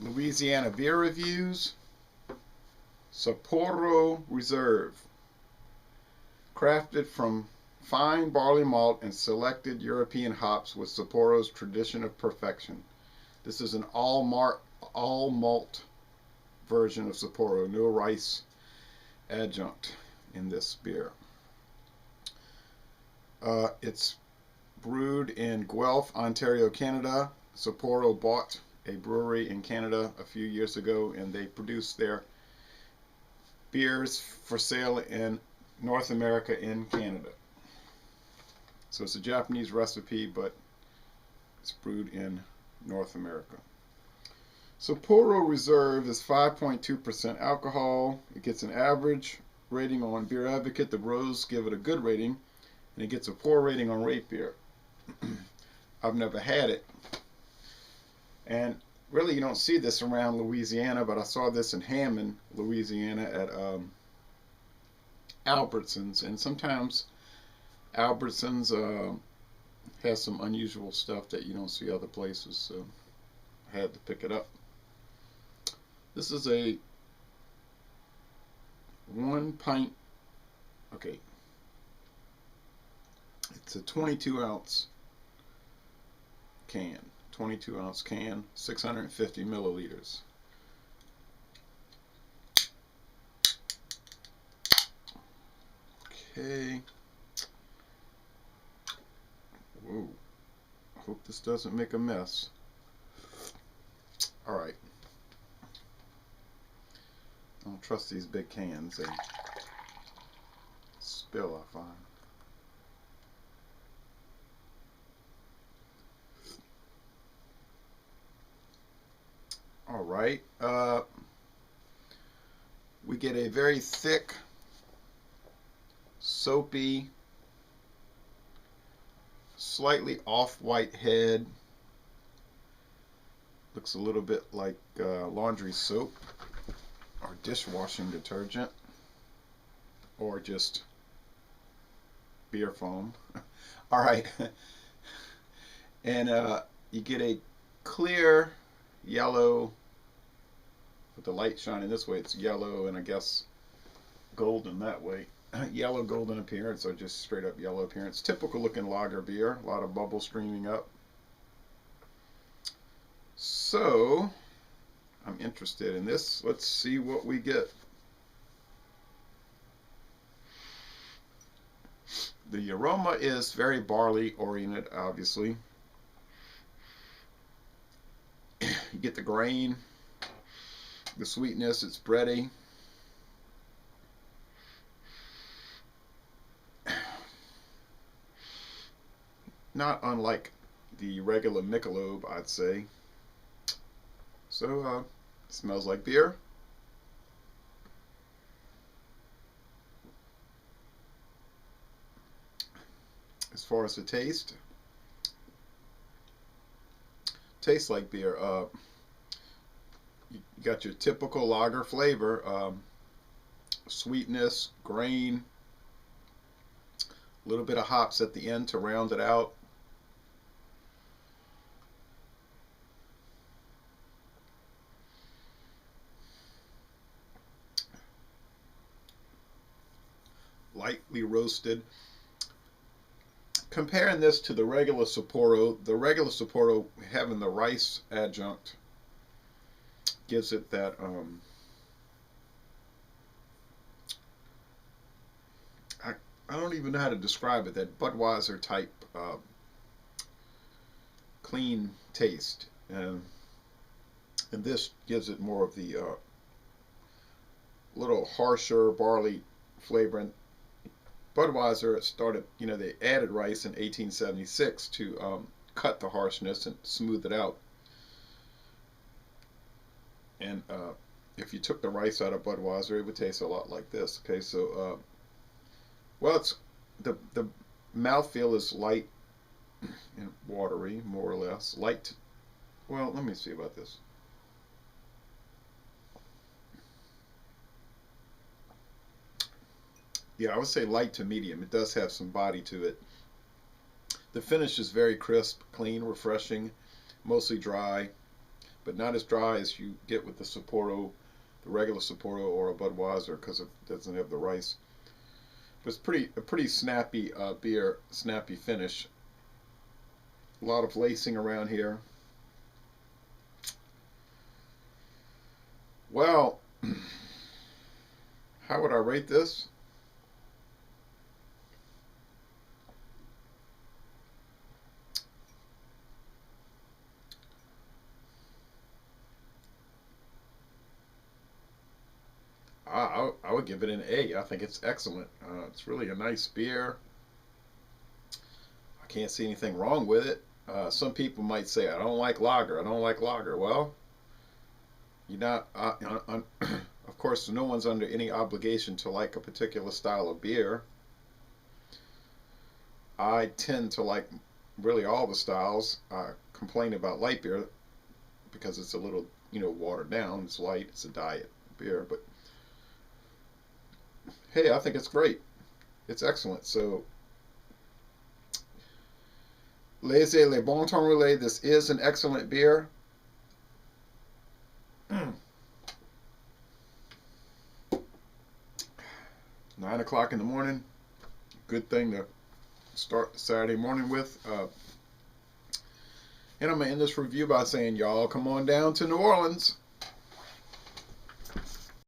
Louisiana beer reviews. Sapporo Reserve. Crafted from fine barley malt and selected European hops with Sapporo's tradition of perfection. This is an all malt version of Sapporo. No rice adjunct in this beer. It's brewed in Guelph, Ontario, Canada. Sapporo bought a brewery in Canada a few years ago, and they produce their beers for sale in North America and Canada. So it's a Japanese recipe, but it's brewed in North America. Sapporo Reserve is 5.2% alcohol. It gets an average rating on Beer Advocate. The Bros give it a good rating, and it gets a poor rating on Rate Beer. I've never had it, and really you don't see this around Louisiana, but I saw this in Hammond, Louisiana at Albertsons, and sometimes Albertsons has some unusual stuff that you don't see other places, so I had to pick it up. This is a 1 pint, okay, it's a 22 ounce can, 22 ounce can, 650 milliliters. Okay. Whoa. I hope this doesn't make a mess. Alright. I don't trust these big cans. They spill, I find. Alright. We get a very thick, soapy, slightly off-white head. Looks a little bit like laundry soap or dishwashing detergent or just beer foam. Alright. And you get a clear yellow, with the light shining this way, it's yellow, and I guess golden that way. Yellow golden appearance, or just straight up yellow appearance. Typical looking lager beer, a lot of bubbles streaming up. So I'm interested in this. Let's see what we get. The aroma is very barley oriented, obviously. You get the grain, the sweetness, it's bready. Not unlike the regular Michelob, I'd say. So, smells like beer. As far as the taste, tastes like beer. You got your typical lager flavor, sweetness, grain, a little bit of hops at the end to round it out. Lightly roasted. Comparing this to the regular Sapporo having the rice adjunct gives it that I don't even know how to describe it, that Budweiser type clean taste, and this gives it more of the little harsher barley flavor. And Budweiser started, they added rice in 1876 to cut the harshness and smooth it out. And if you took the rice out of Budweiser, it would taste a lot like this. Okay, so well, it's the mouthfeel is light and watery, more or less. Light. Well, let me see about this. Yeah, I would say light to medium. It does have some body to it. The finish is very crisp, clean, refreshing, mostly dry. but not as dry as you get with the Sapporo, the regular Sapporo or a Budweiser, because it doesn't have the rice. But it's a pretty snappy beer, snappy finish. A lot of lacing around here. Well, how would I rate this? I would give it an A. I think it's excellent. It's really a nice beer. I can't see anything wrong with it. Some people might say, I don't like lager. I don't like lager. Well, you're not, of course, no one's under any obligation to like a particular style of beer. I tend to like really all the styles. I complain about light beer because it's a little, watered down. It's light. It's a diet beer. But hey, I think it's great. It's excellent. So, Laissez le bon temps rouler. This is an excellent beer. 9 o'clock in the morning. Good thing to start Saturday morning with. And I'm going to end this review by saying, y'all come on down to New Orleans.